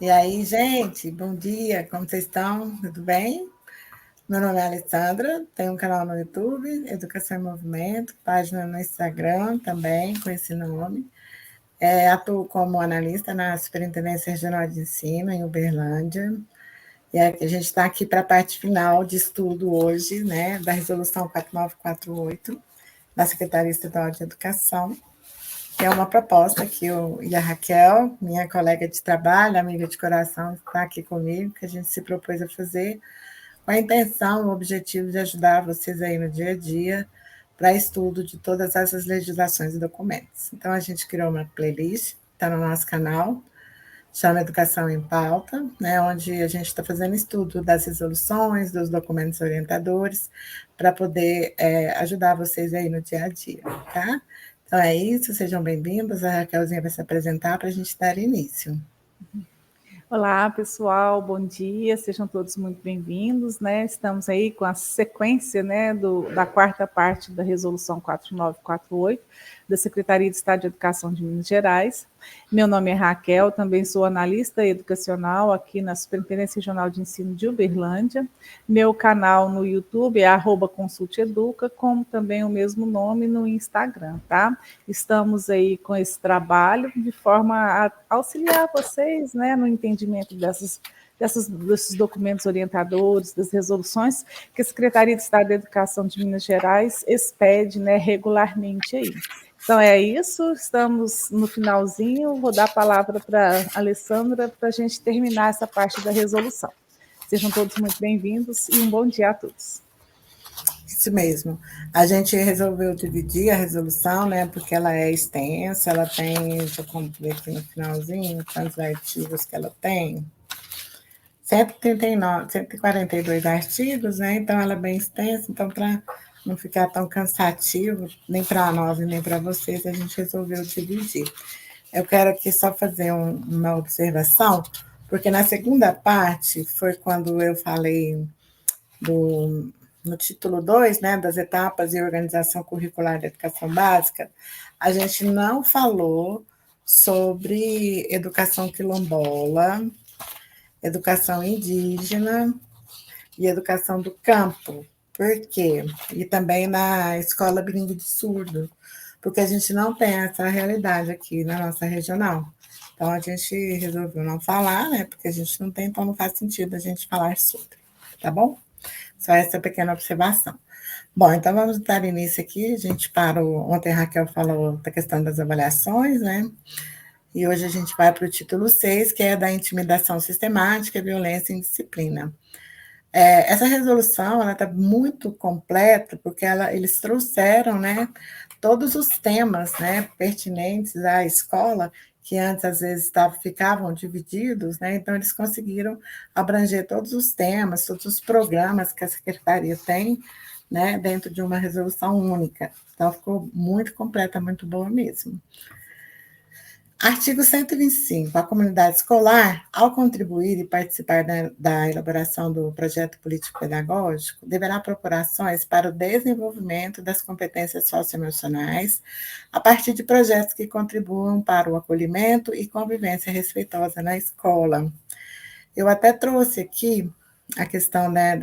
E aí, gente, bom dia, como vocês estão? Tudo bem? Meu nome é Alessandra, tenho um canal no YouTube, Educação em Movimento, página no Instagram também, com esse nome. Atuo como analista na Superintendência Regional de Ensino, em Uberlândia. E a gente está aqui para a parte final de estudo hoje, né, da Resolução 4948, da Secretaria Estadual de Educação, que é uma proposta que eu e a Raquel, minha colega de trabalho, amiga de coração, está aqui comigo, que a gente se propôs a fazer, com a intenção, o objetivo de ajudar vocês aí no dia a dia, para estudo de todas essas legislações e documentos. Então, a gente criou uma playlist, está no nosso canal, chama Educação em Pauta, né, onde a gente está fazendo estudo das resoluções, dos documentos orientadores, para poder ajudar vocês aí no dia a dia, tá? Então é isso, sejam bem-vindos. A Raquelzinha vai se apresentar para a gente dar início. Olá, pessoal, bom dia, sejam todos muito bem-vindos, né? Estamos aí com a sequência, né, da quarta parte da Resolução 4948, da Secretaria de Estado de Educação de Minas Gerais. Meu nome é Raquel, também sou analista educacional aqui na Superintendência Regional de Ensino de Uberlândia. Meu canal no YouTube é @consulteeduca, como também o mesmo nome no Instagram, tá? Estamos aí com esse trabalho de forma a auxiliar vocês, né, no entendimento desses documentos orientadores, das resoluções que a Secretaria de Estado da Educação de Minas Gerais expede, né, regularmente aí. Então é isso, estamos no finalzinho, vou dar a palavra para a Alessandra para a gente terminar essa parte da resolução. Sejam todos muito bem-vindos e um bom dia a todos. Isso mesmo. A gente resolveu dividir a resolução, né, porque ela é extensa, ela tem, deixa eu ver aqui no finalzinho, quantos artigos que ela tem. 139, 142 artigos, né? Então ela é bem extensa, então para não ficar tão cansativo, nem para nós e nem para vocês, a gente resolveu dividir. Eu quero aqui só fazer uma observação, porque na segunda parte foi quando eu falei no título 2, né, das etapas e organização curricular da educação básica, a gente não falou sobre educação quilombola, educação indígena e educação do campo. Por quê? E também na escola bilíngue de surdo, porque a gente não tem essa realidade aqui na nossa regional. Então a gente resolveu não falar, né? Porque a gente não tem, então não faz sentido a gente falar sobre, tá bom? Só essa pequena observação. Bom, então vamos dar início aqui. A gente parou. Ontem a Raquel falou da questão das avaliações, né? E hoje a gente vai para o título 6, que é da intimidação sistemática, violência e indisciplina. Essa resolução está muito completa, porque eles trouxeram, né, todos os temas, né, pertinentes à escola, que antes às vezes ficavam divididos, né, então eles conseguiram abranger todos os temas, todos os programas que a Secretaria tem, né, dentro de uma resolução única. Então ficou muito completa, muito boa mesmo. Artigo 125. A comunidade escolar, ao contribuir e participar da elaboração do projeto político-pedagógico, deverá propor ações para o desenvolvimento das competências socioemocionais a partir de projetos que contribuam para o acolhimento e convivência respeitosa na escola. Eu até trouxe aqui a questão, né,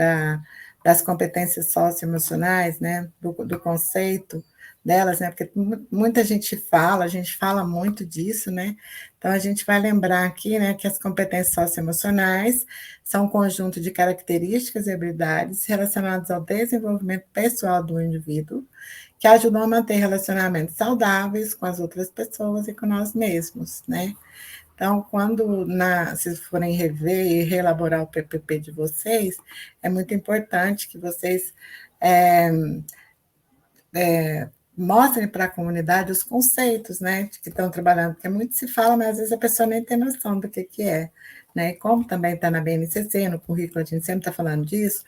das competências socioemocionais, né, do conceito delas, né, porque muita gente fala, a gente fala muito disso, né, então a gente vai lembrar aqui, né, que as competências socioemocionais são um conjunto de características e habilidades relacionadas ao desenvolvimento pessoal do indivíduo, que ajudam a manter relacionamentos saudáveis com as outras pessoas e com nós mesmos, né. Então, quando vocês forem rever e reelaborar o PPP de vocês, é muito importante que vocês mostrem para a comunidade os conceitos, né, que estão trabalhando, porque muito se fala, mas às vezes a pessoa nem tem noção do que é. Né? Como também está na BNCC, no currículo, a gente sempre está falando disso,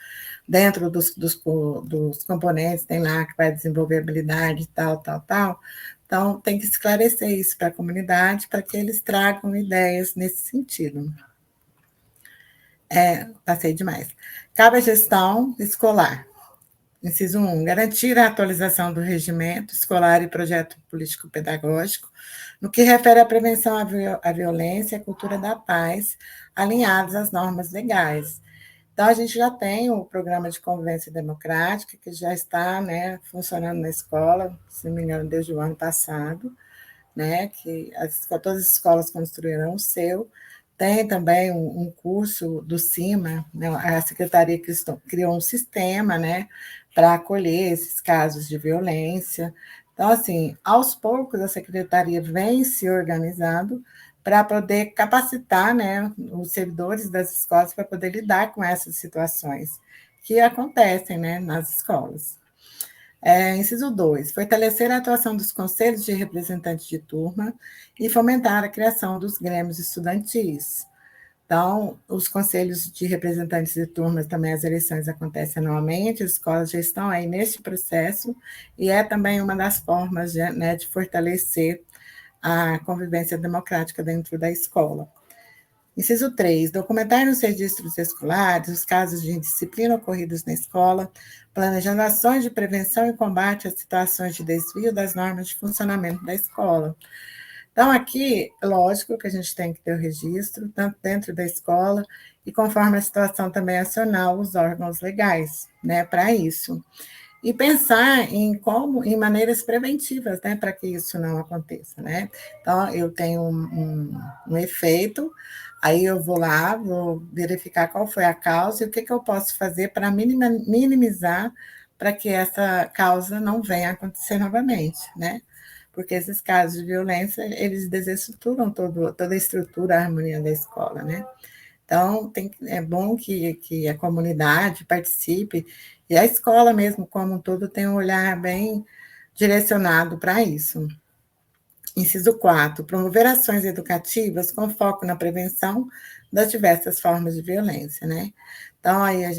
dentro dos componentes, tem lá que vai desenvolver habilidade, tal, tal, tal. Então, tem que esclarecer isso para a comunidade, para que eles tragam ideias nesse sentido. Passei demais. Cabe a gestão escolar. Inciso 1, garantir a atualização do regimento escolar e projeto político-pedagógico, no que refere à prevenção à violência e à cultura da paz, alinhados às normas legais. Então, a gente já tem o programa de convivência democrática, que já está, né, funcionando na escola, se não me engano, desde o ano passado, né, que todas as escolas construíram o seu. Tem também um curso do CIMA, né, a Secretaria criou um sistema, né, para acolher esses casos de violência. Então, assim, aos poucos, a Secretaria vem se organizando para poder capacitar, né, os servidores das escolas para poder lidar com essas situações que acontecem, né, nas escolas. Inciso 2, fortalecer a atuação dos conselhos de representantes de turma e fomentar a criação dos grêmios estudantis. Então, os conselhos de representantes de turmas também, as eleições acontecem anualmente, as escolas já estão aí neste processo, e é também uma das formas de, né, de fortalecer a convivência democrática dentro da escola. Inciso 3, documentar nos registros escolares os casos de indisciplina ocorridos na escola, planejando ações de prevenção e combate às situações de desvio das normas de funcionamento da escola. Então, aqui, lógico que a gente tem que ter o registro, tanto dentro da escola, e conforme a situação também acionar os órgãos legais, né, para isso. E pensar em maneiras preventivas, né, para que isso não aconteça, né? Então, eu tenho um efeito, aí eu vou lá, vou verificar qual foi a causa e o que eu posso fazer para minimizar para que essa causa não venha a acontecer novamente, né? Porque esses casos de violência, eles desestruturam toda a estrutura, a harmonia da escola, né? Então, é bom que a comunidade participe, e a escola mesmo, como um todo, tem um olhar bem direcionado para isso. Inciso 4, promover ações educativas com foco na prevenção das diversas formas de violência, né? Então, aí as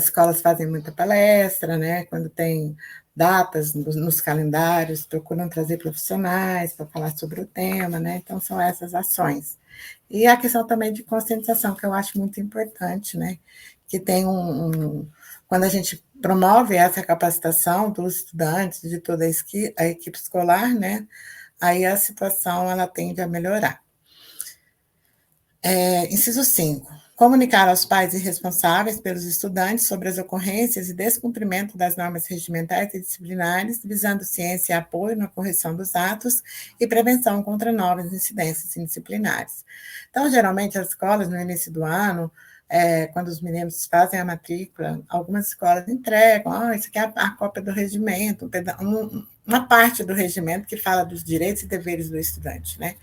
escolas fazem muita palestra, né? Quando tem datas nos calendários, procuram trazer profissionais para falar sobre o tema, né? Então, são essas ações. E a questão também de conscientização, que eu acho muito importante, né? Que tem quando a gente promove essa capacitação dos estudantes, de toda a equipe escolar, né? Aí a situação ela tende a melhorar. Inciso 5. Comunicar aos pais e responsáveis pelos estudantes sobre as ocorrências e descumprimento das normas regimentais e disciplinares, visando ciência e apoio na correção dos atos e prevenção contra novas incidências indisciplinares. Então, geralmente, as escolas, no início do ano, quando os meninos fazem a matrícula, algumas escolas entregam, isso aqui é a cópia do regimento, uma parte do regimento que fala dos direitos e deveres do estudante, né?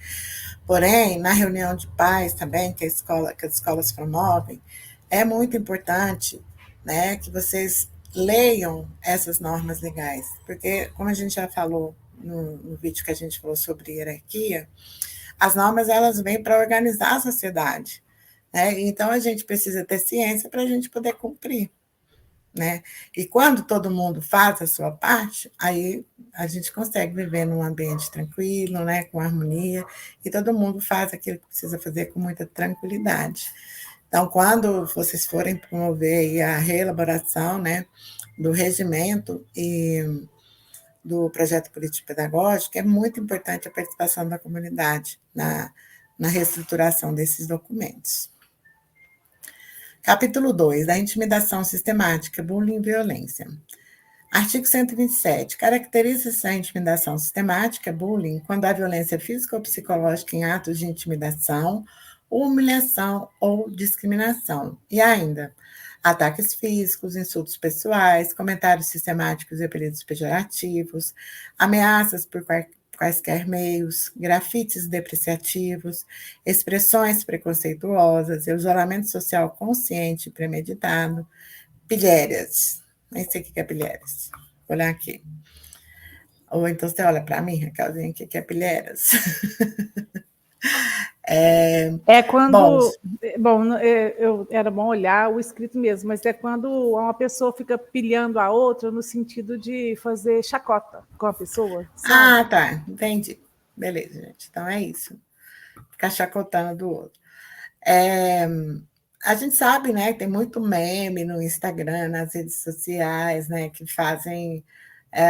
Porém, na reunião de pais também, que as escolas promovem, é muito importante, né, que vocês leiam essas normas legais, porque, como a gente já falou no vídeo que a gente falou sobre hierarquia, as normas elas vêm para organizar a sociedade, né? Então a gente precisa ter ciência para a gente poder cumprir, né? E quando todo mundo faz a sua parte, aí a gente consegue viver num ambiente tranquilo, né, com harmonia, e todo mundo faz aquilo que precisa fazer com muita tranquilidade. Então, quando vocês forem promover aí a reelaboração, né, do regimento e do projeto político-pedagógico, é muito importante a participação da comunidade na reestruturação desses documentos. Capítulo 2, da intimidação sistemática, bullying e violência. Artigo 127. Caracteriza-se a intimidação sistemática, bullying, quando há violência física ou psicológica em atos de intimidação, humilhação ou discriminação. E ainda, ataques físicos, insultos pessoais, comentários sistemáticos e apelidos pejorativos, ameaças por quaisquer meios, grafites depreciativos, expressões preconceituosas, isolamento social consciente e premeditado, pilhérias. Nem sei o que é pilhérias. Vou olhar aqui. Ou então você olha para mim, Raquelzinha, o que é pilhérias? Quando. Bom, era bom olhar o escrito mesmo, mas é quando uma pessoa fica pilhando a outra no sentido de fazer chacota com a pessoa. Sabe? Tá, entendi. Beleza, gente. Então é isso. Ficar chacotando do outro. a gente sabe, né, tem muito meme no Instagram, nas redes sociais, né, que fazem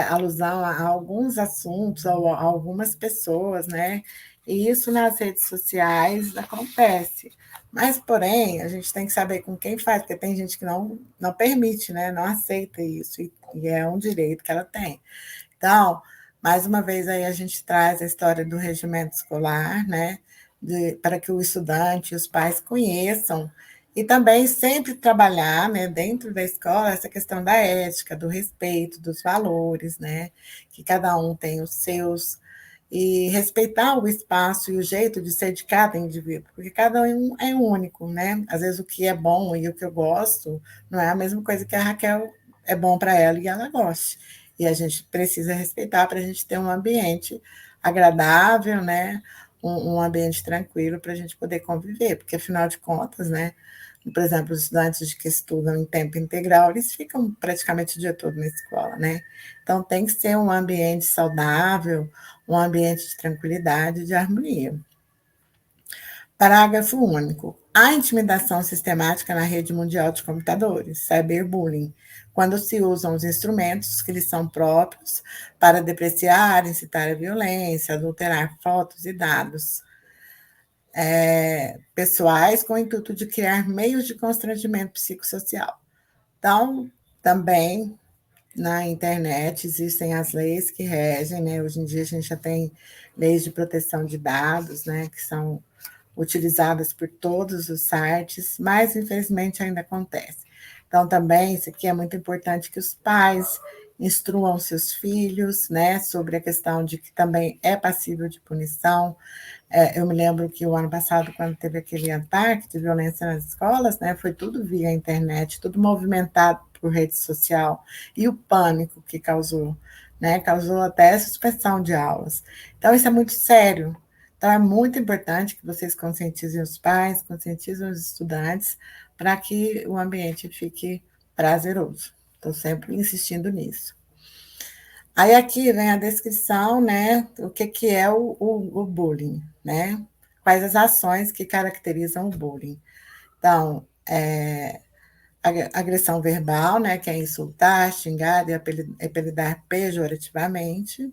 alusão a alguns assuntos ou a algumas pessoas, né, e isso nas redes sociais acontece. Mas, porém, a gente tem que saber com quem faz, porque tem gente que não permite, né, não aceita isso, e é um direito que ela tem. Então, mais uma vez aí a gente traz a história do regimento escolar, né, para que o estudante e os pais conheçam e também sempre trabalhar, né, dentro da escola essa questão da ética, do respeito, dos valores, né, que cada um tem os seus e respeitar o espaço e o jeito de ser de cada indivíduo, porque cada um é único, né? Às vezes o que é bom e o que eu gosto não é a mesma coisa que a Raquel é bom para ela e ela goste. E a gente precisa respeitar para a gente ter um ambiente agradável, né? Um ambiente tranquilo para a gente poder conviver, porque afinal de contas, né? Por exemplo, os estudantes que estudam em tempo integral, eles ficam praticamente o dia todo na escola, né? Então tem que ser um ambiente saudável, um ambiente de tranquilidade e de harmonia. Parágrafo único. Há intimidação sistemática na rede mundial de computadores, cyberbullying, quando se usam os instrumentos que lhes são próprios para depreciar, incitar a violência, adulterar fotos e dados pessoais com o intuito de criar meios de constrangimento psicossocial. Então, também na internet existem as leis que regem, né? Hoje em dia a gente já tem leis de proteção de dados, né? Que são utilizadas por todos os sites, mas infelizmente ainda acontece. Então, também, isso aqui é muito importante que os pais instruam seus filhos, né, sobre a questão de que também é passível de punição. Eu me lembro que o ano passado, quando teve aquele ataque de violência nas escolas, né, foi tudo via internet, tudo movimentado por rede social, e o pânico que causou, né, causou até suspensão de aulas. Então, isso é muito sério, então, é muito importante que vocês conscientizem os pais, conscientizem os estudantes, para que o ambiente fique prazeroso. Estou sempre insistindo nisso. Aí aqui vem a descrição, né, o que é o bullying, né? Quais as ações que caracterizam o bullying. Então, agressão verbal, né, que é insultar, xingar e apelidar pejorativamente.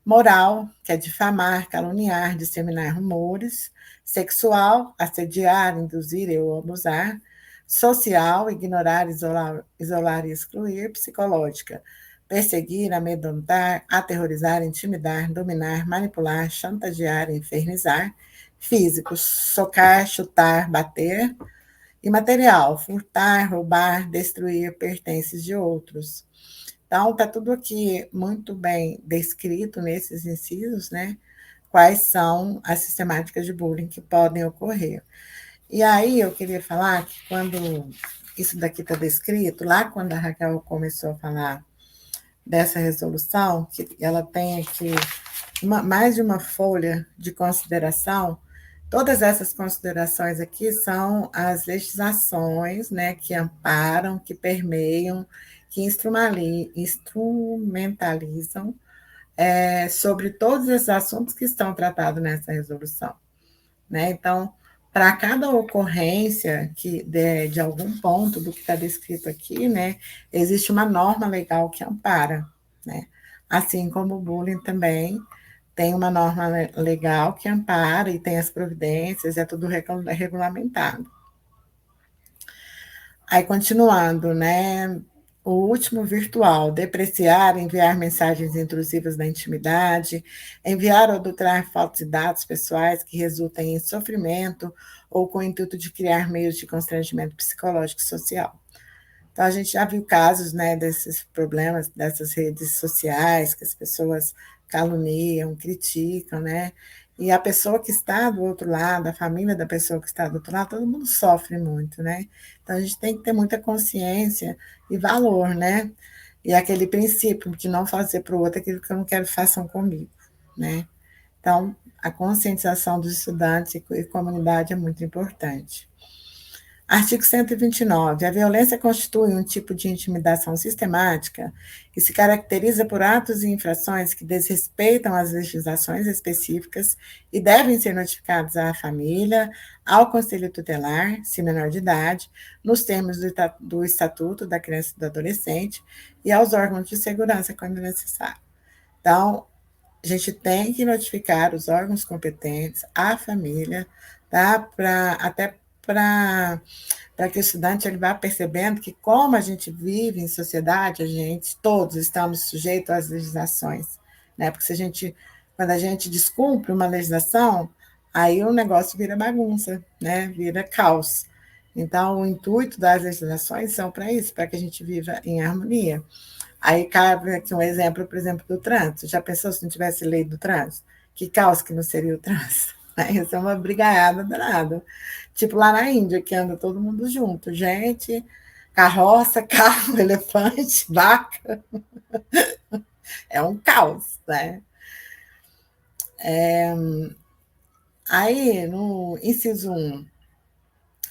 Moral, que é difamar, caluniar, disseminar rumores. Sexual, assediar, induzir ou abusar. Social, ignorar, isolar e excluir. Psicológica, perseguir, amedrontar, aterrorizar, intimidar, dominar, manipular, chantagear e infernizar. Físico, socar, chutar, bater. E material, furtar, roubar, destruir pertences de outros. Então, está tudo aqui muito bem descrito nesses incisos, né? Quais são as sistemáticas de bullying que podem ocorrer. E aí eu queria falar que quando isso daqui está descrito, lá quando a Raquel começou a falar dessa resolução, que ela tem aqui mais de uma folha de consideração, todas essas considerações aqui são as legislações, né, que amparam, que permeiam, que instrumentalizam sobre todos esses assuntos que estão tratados nessa resolução, né? Então, para cada ocorrência de algum ponto do que está descrito aqui, né, existe uma norma legal que ampara, né? Assim como o bullying também tem uma norma legal que ampara e tem as providências, é tudo regulamentado. Aí, continuando, né? O último virtual, depreciar, enviar mensagens intrusivas na intimidade, enviar ou adulterar fotos e dados pessoais que resultem em sofrimento ou com o intuito de criar meios de constrangimento psicológico e social. Então, a gente já viu casos, né, desses problemas, dessas redes sociais, que as pessoas caluniam, criticam, né? E a pessoa que está do outro lado, a família da pessoa que está do outro lado, todo mundo sofre muito, né? Então, a gente tem que ter muita consciência e valor, né? E aquele princípio de não fazer para o outro aquilo que eu não quero que façam comigo, né? Então, a conscientização dos estudantes e comunidade é muito importante. Artigo 129. A violência constitui um tipo de intimidação sistemática que se caracteriza por atos e infrações que desrespeitam as legislações específicas e devem ser notificados à família, ao conselho tutelar, se menor de idade, nos termos do Estatuto da Criança e do Adolescente e aos órgãos de segurança quando necessário. Então, a gente tem que notificar os órgãos competentes, a família, tá? Até para que o estudante ele vá percebendo que, como a gente vive em sociedade, a gente todos estamos sujeitos às legislações, né? Porque quando a gente descumpre uma legislação, aí o negócio vira bagunça, né? Vira caos. Então, o intuito das legislações são para isso, para que a gente viva em harmonia. Aí cabe aqui um exemplo, por exemplo, do trânsito. Já pensou se não tivesse lei do trânsito? Que caos que não seria o trânsito? Isso é uma brigaiada danada. Tipo lá na Índia, que anda todo mundo junto. Gente, carroça, carro, elefante, vaca. É um caos, né? Aí, no inciso 1,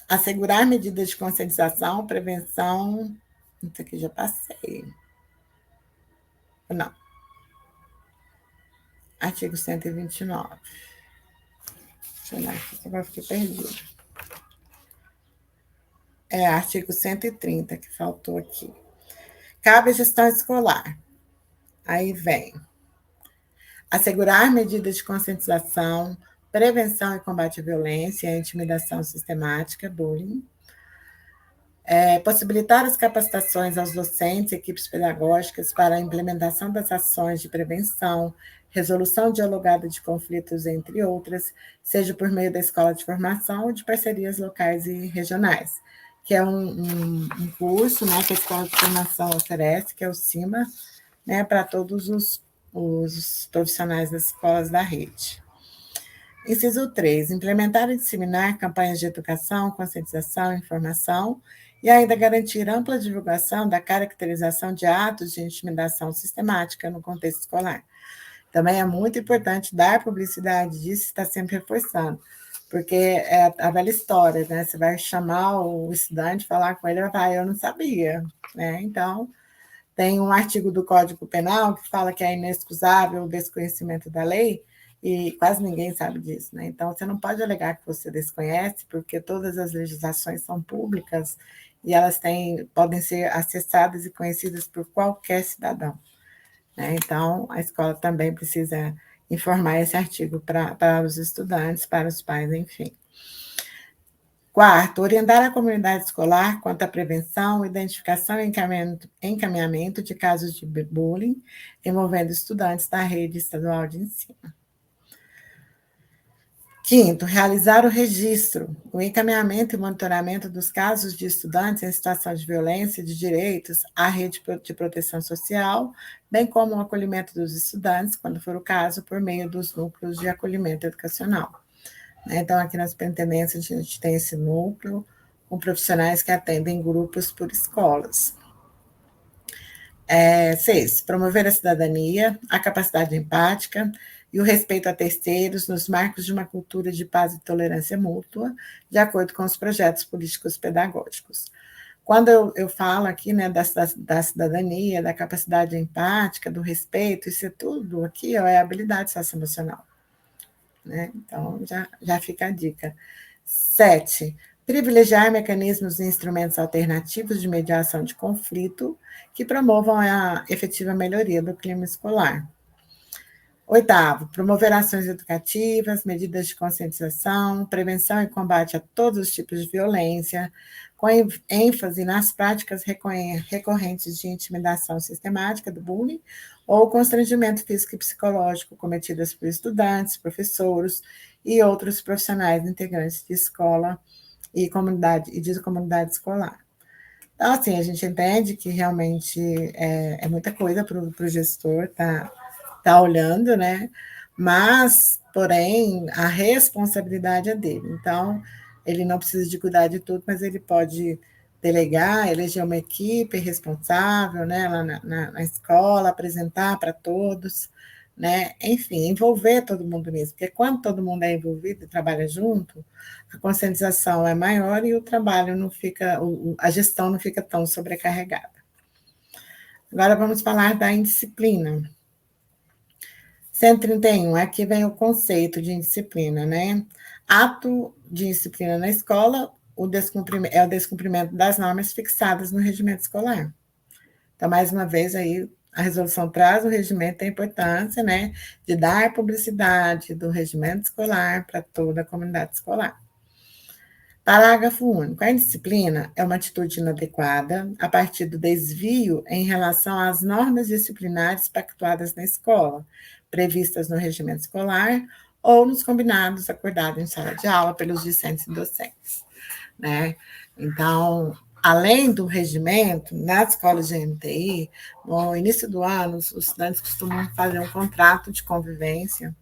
assegurar medidas de conscientização, prevenção. Isso aqui já passei. Não. Artigo 129. Deixa eu olhar aqui, que agora fiquei perdida. É artigo 130 que faltou aqui. Cabe à gestão escolar. Aí vem assegurar medidas de conscientização, prevenção e combate à violência, intimidação sistemática, bullying. Possibilitar as capacitações aos docentes e equipes pedagógicas para a implementação das ações de prevenção, resolução dialogada de conflitos, entre outras, seja por meio da escola de formação ou de parcerias locais e regionais, que é um curso, né, que a escola de formação oferece, que é o CIMA, né, para todos os profissionais das escolas da rede. Inciso 3, implementar e disseminar campanhas de educação, conscientização e informação, e ainda garantir ampla divulgação da caracterização de atos de intimidação sistemática no contexto escolar. Também é muito importante dar publicidade disso, está sempre reforçando, porque é a velha história, né? Você vai chamar o estudante, falar com ele, ele vai falar, eu não sabia, né? Então, tem um artigo do Código Penal que fala que é inexcusável o desconhecimento da lei, e quase ninguém sabe disso, né? Então, você não pode alegar que você desconhece, porque todas as legislações são públicas e elas podem ser acessadas e conhecidas por qualquer cidadão, né? Então, a escola também precisa informar esse artigo para os estudantes, para os pais, enfim. Quarto, orientar a comunidade escolar quanto à prevenção, identificação e encaminhamento de casos de bullying envolvendo estudantes da rede estadual de ensino. Quinto, realizar o registro, o encaminhamento e monitoramento dos casos de estudantes em situação de violência de direitos à rede de proteção social, bem como o acolhimento dos estudantes, quando for o caso, por meio dos núcleos de acolhimento educacional. Então, aqui na superintendência, a gente tem esse núcleo com profissionais que atendem grupos por escolas. 6, promover a cidadania, a capacidade empática e o respeito a terceiros nos marcos de uma cultura de paz e tolerância mútua, de acordo com os projetos políticos pedagógicos. Quando eu falo aqui, né, da cidadania, da capacidade empática, do respeito, isso é tudo aqui, ó, é habilidade socioemocional, né? Então, já fica a dica. 7, privilegiar mecanismos e instrumentos alternativos de mediação de conflito que promovam a efetiva melhoria do clima escolar. 8º, promover ações educativas, medidas de conscientização, prevenção e combate a todos os tipos de violência, com ênfase nas práticas recorrentes de intimidação sistemática do bullying ou constrangimento físico e psicológico cometidas por estudantes, professores e outros profissionais integrantes de escola e de comunidade escolar. Então, assim, a gente entende que realmente é muita coisa para o gestor tá olhando, né? Mas, porém, a responsabilidade é dele. Então, ele não precisa de cuidar de tudo, mas ele pode delegar, eleger uma equipe responsável, né, lá na escola, apresentar para todos, né? Enfim, envolver todo mundo nisso, porque quando todo mundo é envolvido e trabalha junto, a conscientização é maior e o trabalho não fica, a gestão não fica tão sobrecarregada. Agora vamos falar da indisciplina. 131, aqui vem o conceito de indisciplina, né? Ato de indisciplina na escola é o descumprimento das normas fixadas no regimento escolar. Então, mais uma vez, aí a resolução traz o regimento, a importância, né, de dar publicidade do regimento escolar para toda a comunidade escolar. Parágrafo único. A indisciplina é uma atitude inadequada a partir do desvio em relação às normas disciplinares pactuadas na escola, previstas no regimento escolar ou nos combinados acordados em sala de aula pelos discentes e docentes, né? Então, além do regimento, nas escolas de MTI, no início do ano, os estudantes costumam fazer um contrato de convivência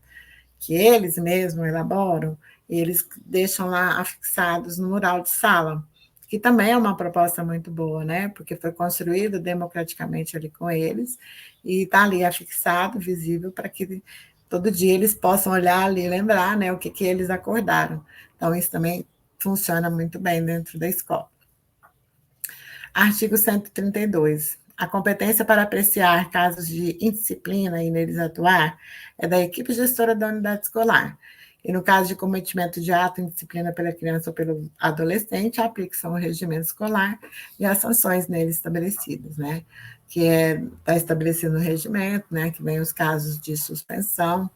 que eles mesmos elaboram, e eles deixam lá afixados no mural de sala, que também é uma proposta muito boa, né? Porque foi construído democraticamente ali com eles, e está ali afixado, visível, para que todo dia eles possam olhar ali e lembrar, né, o que eles acordaram. Então, isso também funciona muito bem dentro da escola. Artigo 132. A competência para apreciar casos de indisciplina e neles atuar é da equipe gestora da unidade escolar. E no caso de cometimento de ato em disciplina pela criança ou pelo adolescente, aplica-se o regimento escolar e as sanções nele estabelecidas, né? Que está estabelecido no regimento, né? Que vem os casos de suspensão,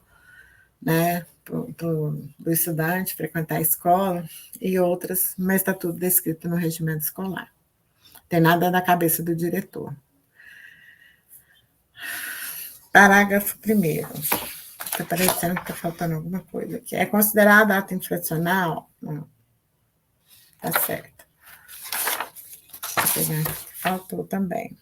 né? Do estudante frequentar a escola e outras, mas está tudo descrito no regimento escolar. Tem nada na cabeça do diretor. Parágrafo 1º. Está parecendo que está faltando alguma coisa aqui. É considerado ato infracional? Não. Está certo. Vou pegar aqui. Faltou também.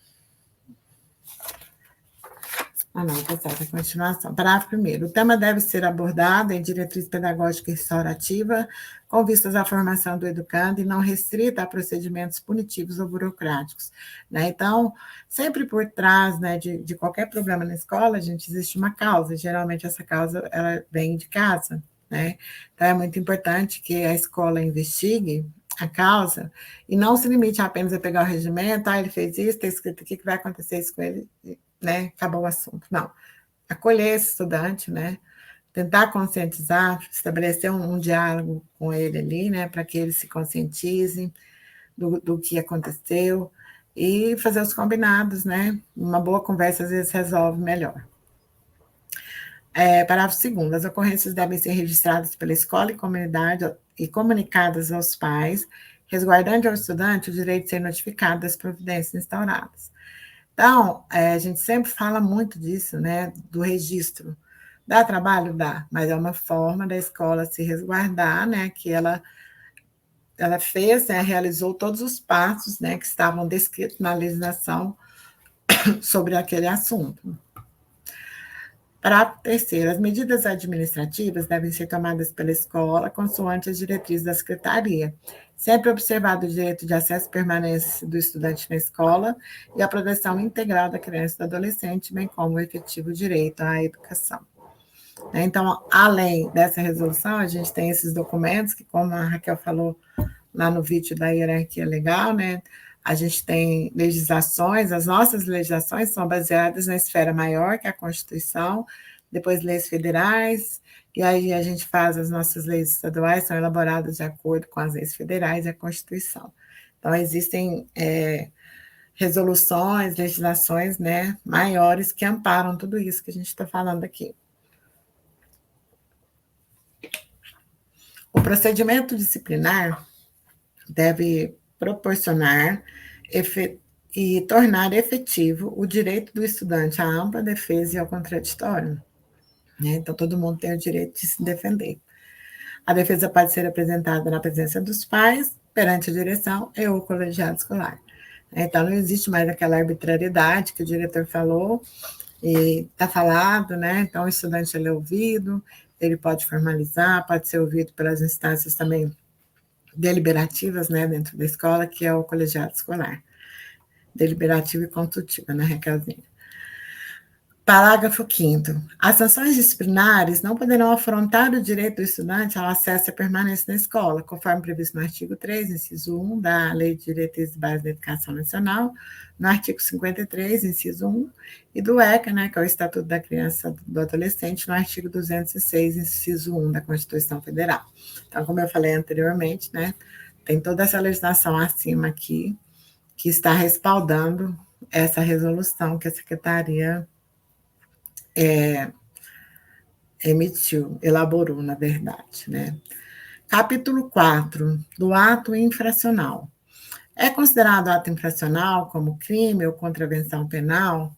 Não, tá certo, a continuação. Parágrafo 1º. O tema deve ser abordado em diretriz pedagógica e restaurativa, com vistas à formação do educando e não restrita a procedimentos punitivos ou burocráticos, né? Então, sempre por trás, né, de qualquer problema na escola, gente, existe uma causa, e geralmente essa causa ela vem de casa, né? Então, é muito importante que a escola investigue a causa e não se limite apenas a pegar o regimento, ele fez isso, está escrito aqui que vai acontecer isso com ele, né? Acabou o assunto. Não. Acolher esse estudante, né? Tentar conscientizar, estabelecer um diálogo com ele ali, né? Para que ele se conscientize do que aconteceu e fazer os combinados, né? Uma boa conversa às vezes resolve melhor. Parágrafo 2º. As ocorrências devem ser registradas pela escola e comunidade e comunicadas aos pais, resguardando ao estudante o direito de ser notificado das providências instauradas. Então, a gente sempre fala muito disso, né, do registro. Dá trabalho? Dá, mas é uma forma da escola se resguardar, né, que ela fez, né, realizou todos os passos, né, que estavam descritos na legislação sobre aquele assunto. Parágrafo 3º. As medidas administrativas devem ser tomadas pela escola consoante as diretrizes da secretaria, sempre observado o direito de acesso e permanência do estudante na escola e a proteção integral da criança e do adolescente, bem como o efetivo direito à educação. Então, além dessa resolução, a gente tem esses documentos que, como a Raquel falou lá no vídeo da hierarquia legal, né? A gente tem legislações, as nossas legislações são baseadas na esfera maior, que é a Constituição, depois leis federais, e aí a gente faz as nossas leis estaduais, são elaboradas de acordo com as leis federais e a Constituição. Então, existem resoluções, legislações, né, maiores que amparam tudo isso que a gente está falando aqui. O procedimento disciplinar deve proporcionar e tornar efetivo o direito do estudante à ampla defesa e ao contraditório. Né? Então, todo mundo tem o direito de se defender. A defesa pode ser apresentada na presença dos pais, perante a direção e o colegiado escolar. Então, não existe mais aquela arbitrariedade que o diretor falou, e está falado, né? Então, o estudante ele é ouvido, ele pode formalizar, pode ser ouvido pelas instâncias também deliberativas, né, dentro da escola, que é o colegiado escolar. Deliberativa e consultiva, né, Raquelzinha? Parágrafo 5º. As sanções disciplinares não poderão afrontar o direito do estudante ao acesso e à permanência na escola, conforme previsto no artigo 3, inciso 1, da Lei de Diretrizes e Bases da Educação Nacional, no artigo 53, inciso 1, e do ECA, né, que é o Estatuto da Criança e do Adolescente, no artigo 206, inciso 1 da Constituição Federal. Então, como eu falei anteriormente, né, tem toda essa legislação acima aqui que está respaldando essa resolução que a Secretaria elaborou, na verdade, né? Capítulo 4, do ato infracional. É considerado ato infracional como crime ou contravenção penal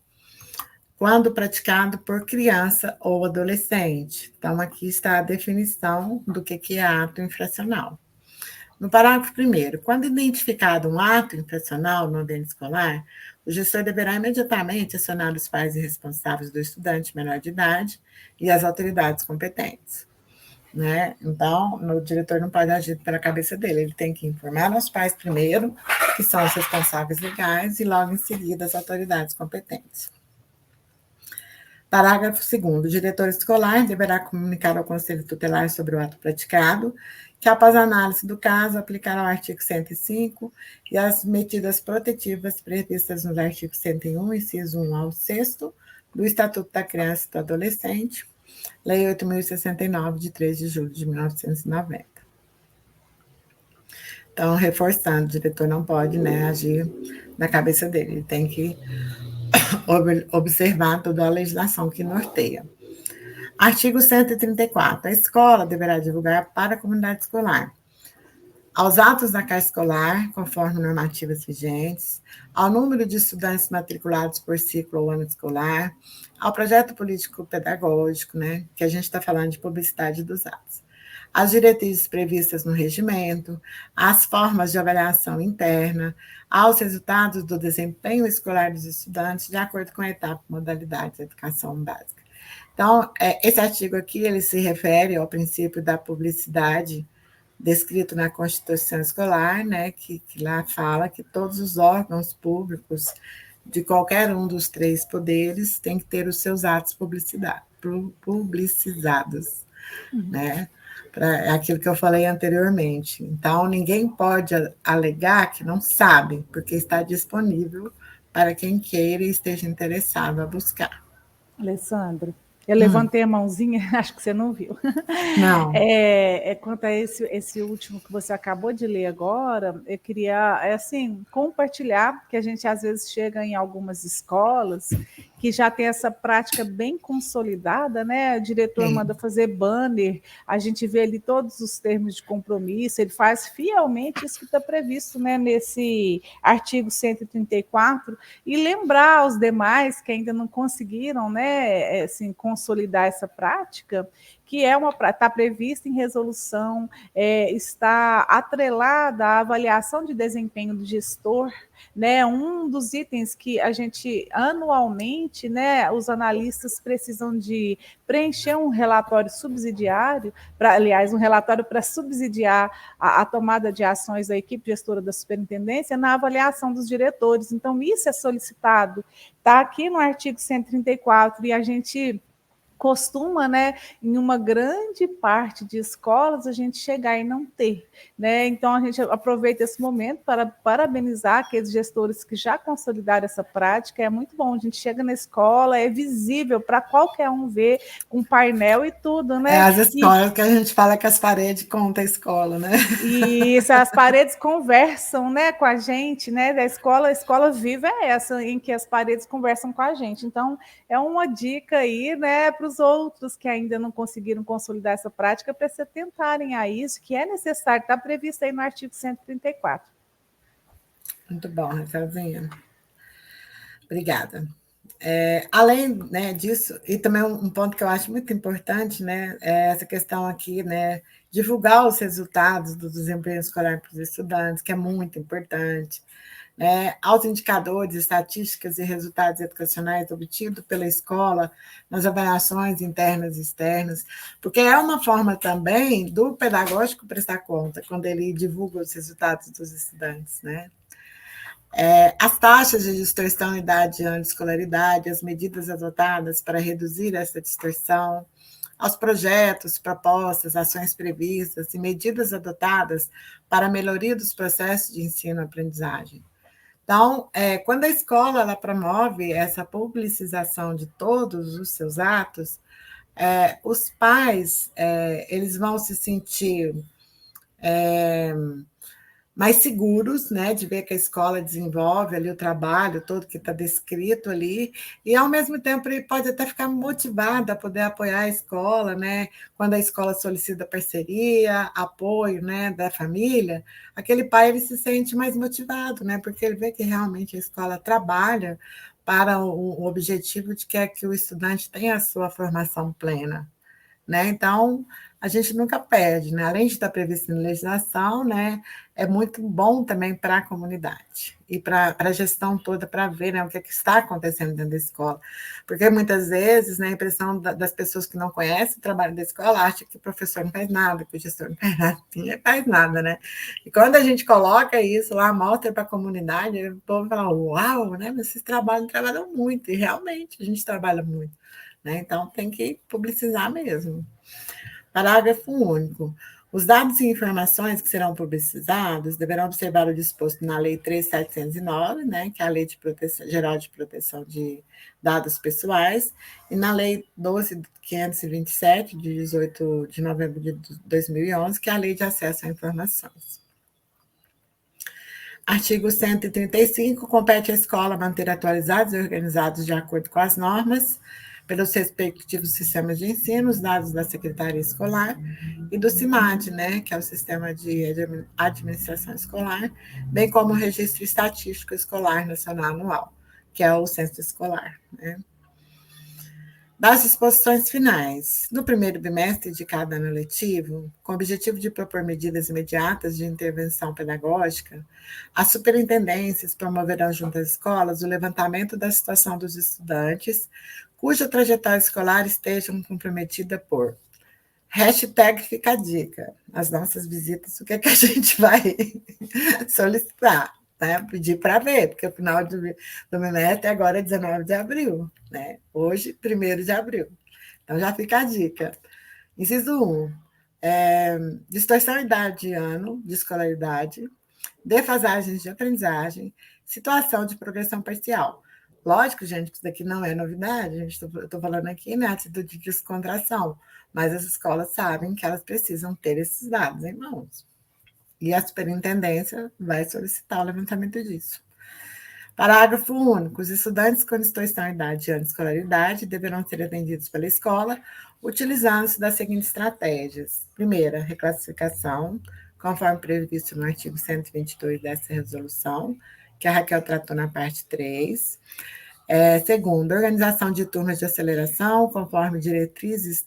quando praticado por criança ou adolescente. Então, aqui está a definição do que é ato infracional. No parágrafo 1º, quando identificado um ato infracional no ambiente escolar, o gestor deverá imediatamente acionar os pais e responsáveis do estudante menor de idade e as autoridades competentes. Né? Então, o diretor não pode agir pela cabeça dele, ele tem que informar os pais primeiro, que são os responsáveis legais, e logo em seguida as autoridades competentes. Parágrafo 2º. O diretor escolar deverá comunicar ao Conselho Tutelar sobre o ato praticado, que, após a análise do caso, aplicará o artigo 105 e as medidas protetivas previstas nos artigos 101, inciso 1 ao 6º, do Estatuto da Criança e do Adolescente, Lei 8.069, de 3 de julho de 1990. Então, reforçando, o diretor não pode, né, agir na cabeça dele, ele tem que observar toda a legislação que norteia. Artigo 134. A escola deverá divulgar para a comunidade escolar aos atos da carga escolar, conforme normativas vigentes, ao número de estudantes matriculados por ciclo ou ano escolar, ao projeto político-pedagógico, né, que a gente está falando de publicidade dos atos, as diretrizes previstas no regimento, as formas de avaliação interna, aos resultados do desempenho escolar dos estudantes, de acordo com a etapa e modalidade da educação básica. Então, esse artigo aqui, ele se refere ao princípio da publicidade descrito na Constituição Escolar, né, que lá fala que todos os órgãos públicos de qualquer um dos 3 poderes têm que ter os seus atos publicizados, né, para aquilo que eu falei anteriormente. Então, ninguém pode alegar que não sabe, porque está disponível para quem queira e esteja interessado a buscar. Alessandra, eu levantei a mãozinha, acho que você não viu. Não. Quanto a esse último que você acabou de ler agora, eu queria, assim, compartilhar, que a gente às vezes chega em algumas escolas que já tem essa prática bem consolidada, né? O diretor manda fazer banner, a gente vê ali todos os termos de compromisso, ele faz fielmente isso que está previsto, né, nesse artigo 134, e lembrar aos demais que ainda não conseguiram, né, assim, consolidar essa prática, que está prevista em resolução, está atrelada à avaliação de desempenho do gestor, né? Um dos itens que a gente anualmente, né, os analistas precisam de preencher um relatório subsidiário, aliás, um relatório para subsidiar a tomada de ações da equipe gestora da superintendência na avaliação dos diretores. Então, isso é solicitado, está aqui no artigo 134, e a gente costuma, né, em uma grande parte de escolas, a gente chegar e não ter, né? Então, a gente aproveita esse momento para parabenizar aqueles gestores que já consolidaram essa prática. É muito bom, a gente chega na escola, é visível para qualquer um ver, com painel e tudo, né? As escolas que a gente fala que as paredes contam a escola, né? E as paredes conversam, né, com a gente, né? A escola viva é essa, em que as paredes conversam com a gente. Então, é uma dica aí, né, para os outros que ainda não conseguiram consolidar essa prática, para se tentarem a isso, que é necessário, está previsto aí no artigo 134. Muito bom, Raquelzinha. Obrigada. Além, né, disso, e também um ponto que eu acho muito importante, né, é essa questão aqui, né, divulgar os resultados do desempenho escolar para os estudantes, que é muito importante, né, aos indicadores, estatísticas e resultados educacionais obtidos pela escola nas avaliações internas e externas, porque é uma forma também do pedagógico prestar conta quando ele divulga os resultados dos estudantes, né. As taxas de distorção em idade de ano de escolaridade, as medidas adotadas para reduzir essa distorção, aos projetos, propostas, ações previstas e medidas adotadas para a melhoria dos processos de ensino-aprendizagem. Então, quando a escola ela promove essa publicização de todos os seus atos, os pais eles vão se sentir mais seguros, né, de ver que a escola desenvolve ali o trabalho todo que está descrito ali, e ao mesmo tempo ele pode até ficar motivado a poder apoiar a escola, né, quando a escola solicita parceria, apoio, né, da família, aquele pai ele se sente mais motivado, né, porque ele vê que realmente a escola trabalha para o objetivo de que o estudante tenha a sua formação plena, né? Então, a gente nunca perde, né? Além de estar previsto em legislação, né? É muito bom também para a comunidade e para a gestão toda, para ver, né, o que, é que está acontecendo dentro da escola. Porque muitas vezes, né, a impressão das pessoas que não conhecem o trabalho da escola acha que o professor não faz nada, que o gestor não faz nada, ninguém faz nada, né? E quando a gente coloca isso lá, mostra para a comunidade, o povo fala, uau, né? Mas vocês trabalham muito, e realmente a gente trabalha muito. Né? Então, tem que publicizar mesmo. Parágrafo único. Os dados e informações que serão publicizados deverão observar o disposto na Lei 3.709, né, que é a Lei de Geral de Proteção de Dados Pessoais, e na Lei 12.527, de 18 de novembro de 2011, que é a Lei de Acesso a Informações. Artigo 135, compete à escola manter atualizados e organizados de acordo com as normas pelos respectivos sistemas de ensino, os dados da Secretaria Escolar e do CIMAD, né, que é o Sistema de Administração Escolar, bem como o Registro Estatístico Escolar Nacional Anual, que é o Censo Escolar, né. Das disposições finais. No primeiro bimestre de cada ano letivo, com o objetivo de propor medidas imediatas de intervenção pedagógica, as superintendências promoverão junto às escolas o levantamento da situação dos estudantes cuja trajetória escolar esteja comprometida por hashtag fica a dica. Nas nossas visitas, o que é que a gente vai solicitar? Né? Pedir para ver, porque o final do bimestre agora é 19 de abril, né? Hoje, 1º de abril. Então, já fica a dica. Inciso 1, distorção de idade de ano de escolaridade, defasagens de aprendizagem, situação de progressão parcial. Lógico, gente, que isso daqui não é novidade, eu estou falando aqui, né, atitude de descontração, mas as escolas sabem que elas precisam ter esses dados em mãos. E a superintendência vai solicitar o levantamento disso. Parágrafo único. Os estudantes com distorção de idade de ano de escolaridade deverão ser atendidos pela escola utilizando-se das seguintes estratégias. Primeira, reclassificação, conforme previsto no artigo 122 dessa resolução, que a Raquel tratou na parte 3. Segundo, organização de turmas de aceleração, conforme diretrizes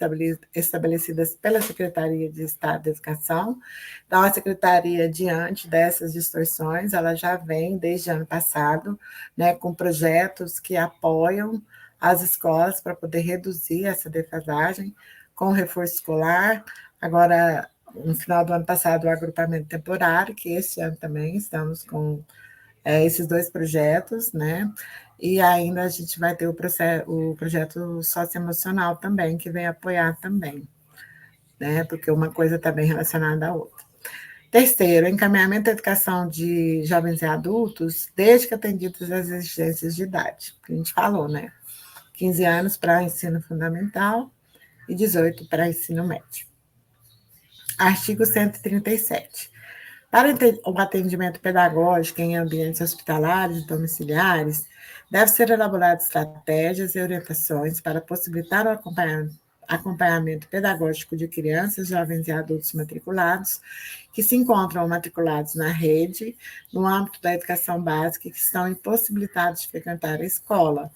estabelecidas pela Secretaria de Estado da Educação. Então, a Secretaria, diante dessas distorções, ela já vem, desde ano passado, né, com projetos que apoiam as escolas para poder reduzir essa defasagem com reforço escolar. Agora, no final do ano passado, o agrupamento temporário, que esse ano também estamos com esses 2 projetos, né? E ainda a gente vai ter o projeto socioemocional também, que vem apoiar também, né? Porque uma coisa está bem relacionada à outra. Terceiro, encaminhamento da educação de jovens e adultos, desde que atendidas as exigências de idade, que a gente falou, né? 15 anos para ensino fundamental e 18 para ensino médio. Artigo 137. Para o atendimento pedagógico em ambientes hospitalares e domiciliares, deve ser elaboradas estratégias e orientações para possibilitar o acompanhamento pedagógico de crianças, jovens e adultos matriculados que se encontram matriculados na rede, no âmbito da educação básica e que estão impossibilitados de frequentar a escola,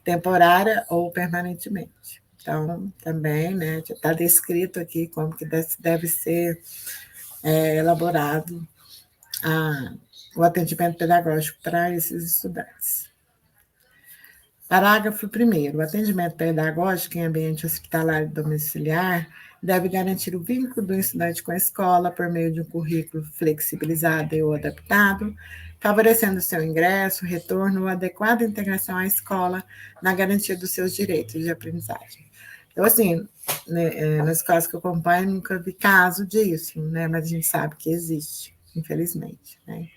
temporária ou permanentemente. Então, também, né, já está descrito aqui como que deve ser elaborado o atendimento pedagógico para esses estudantes. Parágrafo 1º. O atendimento pedagógico em ambiente hospitalar e domiciliar deve garantir o vínculo do estudante com a escola por meio de um currículo flexibilizado e ou adaptado, favorecendo seu ingresso, retorno ou adequada integração à escola na garantia dos seus direitos de aprendizagem. Então, assim, né, nas escolas que eu acompanho, nunca vi caso disso, né? Mas a gente sabe que existe, infelizmente, né?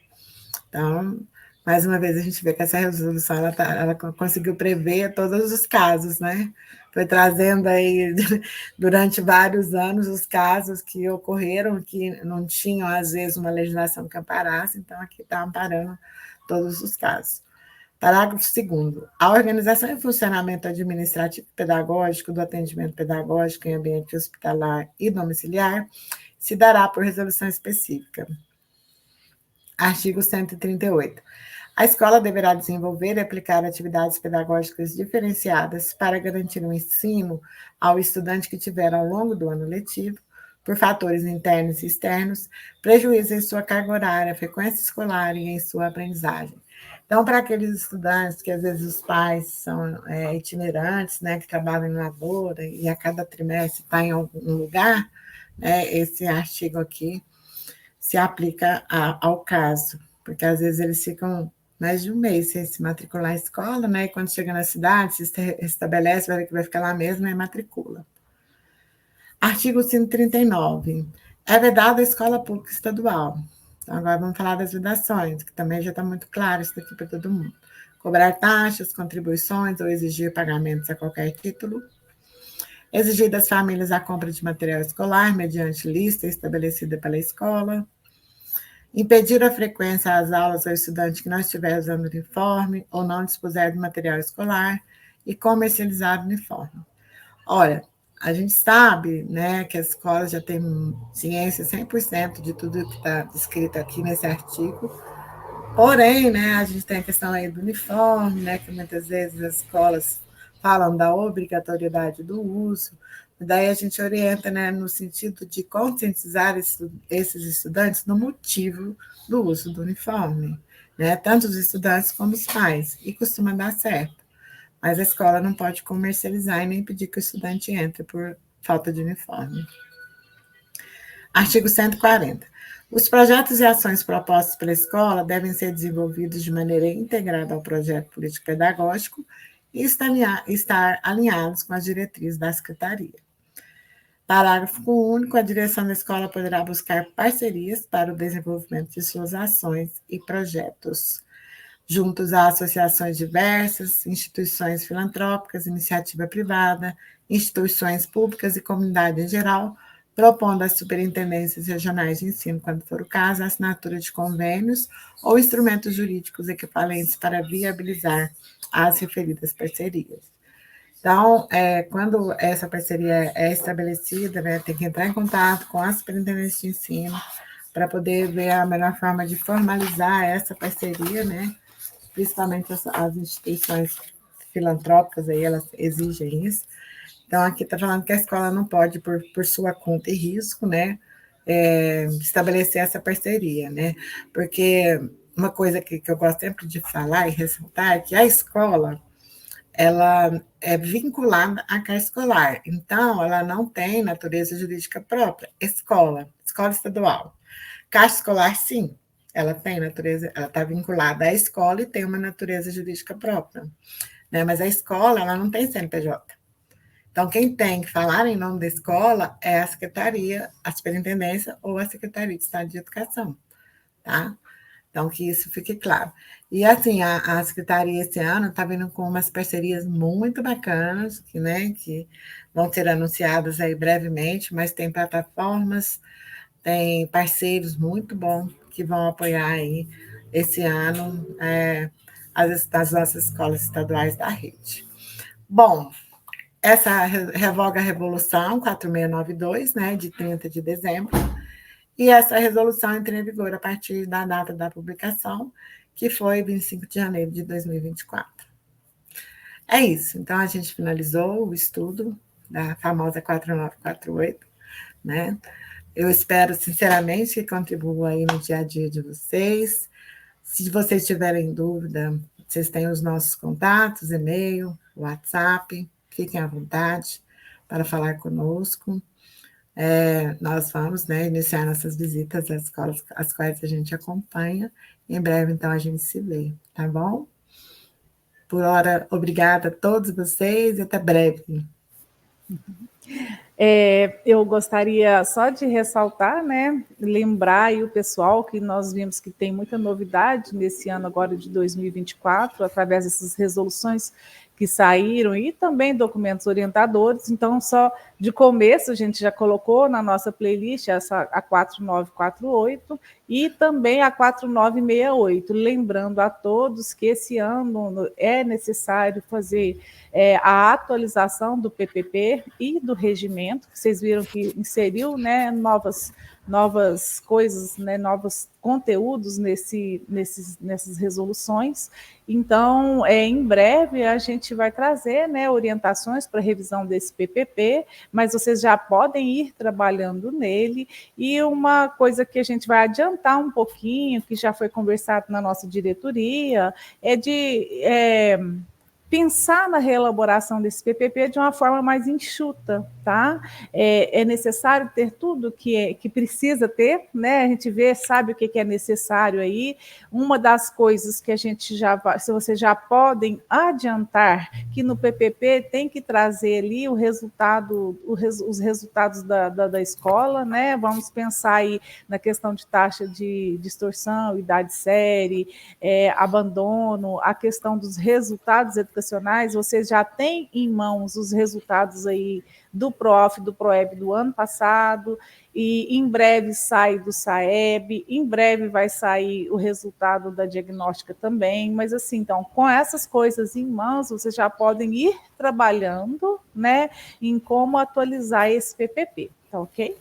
Então, mais uma vez, a gente vê que essa resolução ela conseguiu prever todos os casos, né? Foi trazendo aí, durante vários anos, os casos que ocorreram, que não tinham, às vezes, uma legislação que amparasse, então aqui está amparando todos os casos. Parágrafo 2º. A organização e funcionamento administrativo e pedagógico do atendimento pedagógico em ambiente hospitalar e domiciliar se dará por resolução específica. Artigo 138. A escola deverá desenvolver e aplicar atividades pedagógicas diferenciadas para garantir o ensino ao estudante que tiver, ao longo do ano letivo, por fatores internos e externos, prejuízo em sua carga horária, frequência escolar e em sua aprendizagem. Então, para aqueles estudantes que, às vezes, os pais são itinerantes, né, que trabalham em lavoura e a cada trimestre está em algum lugar, né, esse artigo aqui se aplica ao caso, porque às vezes eles ficam mais de um mês sem se matricular na escola, né? E quando chega na cidade, se estabelece, vai ver que vai ficar lá mesmo e matricula. Artigo 139. É vedada a escola pública estadual. Então, agora vamos falar das vedações, que também já está muito claro isso daqui para todo mundo. Cobrar taxas, contribuições ou exigir pagamentos a qualquer título. Exigir das famílias a compra de material escolar mediante lista estabelecida pela escola. Impedir a frequência às aulas ao estudante que não estiver usando uniforme ou não dispuser de material escolar e comercializar o uniforme. Olha, a gente sabe, né, que as escolas já têm ciência 100% de tudo que está escrito aqui nesse artigo, porém, né, a gente tem a questão aí do uniforme, né, que muitas vezes as escolas falam da obrigatoriedade do uso, daí a gente orienta, né, no sentido de conscientizar esses estudantes no motivo do uso do uniforme, né, tanto os estudantes como os pais, e costuma dar certo. Mas a escola não pode comercializar e nem pedir que o estudante entre por falta de uniforme. Artigo 140. Os projetos e ações propostos pela escola devem ser desenvolvidos de maneira integrada ao projeto político-pedagógico e estar alinhados com as diretrizes da Secretaria. Parágrafo único. A direção da escola poderá buscar parcerias para o desenvolvimento de suas ações e projetos, juntos a associações diversas, instituições filantrópicas, iniciativa privada, instituições públicas e comunidade em geral, propondo às superintendências regionais de ensino, quando for o caso, a assinatura de convênios ou instrumentos jurídicos equivalentes para viabilizar as referidas parcerias. Então, quando essa parceria é estabelecida, né, tem que entrar em contato com as superintendências de ensino para poder ver a melhor forma de formalizar essa parceria, né? Principalmente as instituições filantrópicas, aí elas exigem isso. Então, aqui está falando que a escola não pode, por sua conta e risco, né, estabelecer essa parceria, né? Porque uma coisa que eu gosto sempre de falar e ressaltar é que a escola, ela é vinculada à carga escolar, então ela não tem natureza jurídica própria. Escola estadual. Caixa escolar, sim, ela tem natureza, ela está vinculada à escola e tem uma natureza jurídica própria, né? Mas a escola, ela não tem CNPJ. Então, quem tem que falar em nome da escola é a secretaria, a superintendência ou a Secretaria de Estado de Educação, tá? Então, que isso fique claro. E, assim, a Secretaria esse ano está vindo com umas parcerias muito bacanas, que vão ser anunciadas aí brevemente, mas tem plataformas, tem parceiros muito bons que vão apoiar aí esse ano as nossas escolas estaduais da rede. Bom, essa revoga a Resolução 4692, né, de 30 de dezembro, e essa resolução entra em vigor a partir da data da publicação, que foi 25 de janeiro de 2024. É isso, então a gente finalizou o estudo da famosa 4948, né? Eu espero, sinceramente, que contribua aí no dia a dia de vocês. Se vocês tiverem dúvida, vocês têm os nossos contatos, e-mail, WhatsApp, fiquem à vontade para falar conosco. nós vamos, né, iniciar nossas visitas às escolas, as quais a gente acompanha. Em breve, então, a gente se vê, tá bom? Por hora, obrigada a todos vocês e até breve. Eu gostaria só de ressaltar, né, lembrar aí o pessoal que nós vimos que tem muita novidade nesse ano agora de 2024, através dessas resoluções que saíram e também documentos orientadores. Então, só de começo, a gente já colocou na nossa playlist a 4948 e também a 4968. Lembrando a todos que esse ano é necessário fazer a atualização do PPP e do regimento. Vocês viram que inseriu, né, novas coisas, né, novos conteúdos nessas resoluções. Então, em breve a gente vai trazer, né, orientações para revisão desse PPP, mas vocês já podem ir trabalhando nele. E uma coisa que a gente vai adiantar um pouquinho, que já foi conversado na nossa diretoria, é de pensar na reelaboração desse PPP de uma forma mais enxuta, tá? É necessário ter tudo que precisa ter, né? A gente vê, sabe o que é necessário aí. Uma das coisas que a gente se vocês já podem adiantar, que no PPP tem que trazer ali o resultado, os resultados da escola, né? Vamos pensar aí na questão de taxa de distorção, idade série, abandono, a questão dos resultados educacionais. Vocês já têm em mãos os resultados aí do PROF, do PROEB do ano passado, e em breve sai do SAEB, em breve vai sair o resultado da diagnóstica também, mas assim, então, com essas coisas em mãos, vocês já podem ir trabalhando, né, em como atualizar esse PPP, tá ok?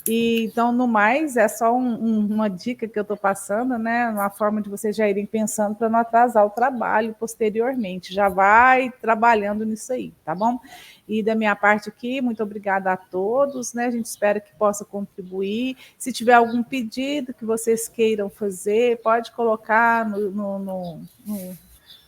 E, então, no mais, é só uma dica que eu estou passando, né? Uma forma de vocês já irem pensando para não atrasar o trabalho posteriormente. Já vai trabalhando nisso aí, tá bom? E da minha parte aqui, muito obrigada a todos, né? A gente espera que possa contribuir. Se tiver algum pedido que vocês queiram fazer, pode colocar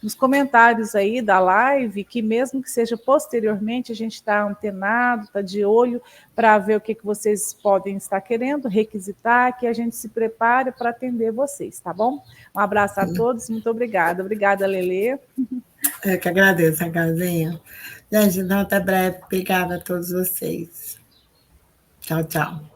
nos comentários aí da live, que mesmo que seja posteriormente, a gente está antenado, está de olho para ver o que vocês podem estar querendo requisitar, que a gente se prepare para atender vocês, tá bom? Um abraço a todos, muito obrigada. Obrigada, Lelê. Eu que agradeço, Gazinha. Gente, então até breve. Obrigada a todos vocês. Tchau, tchau.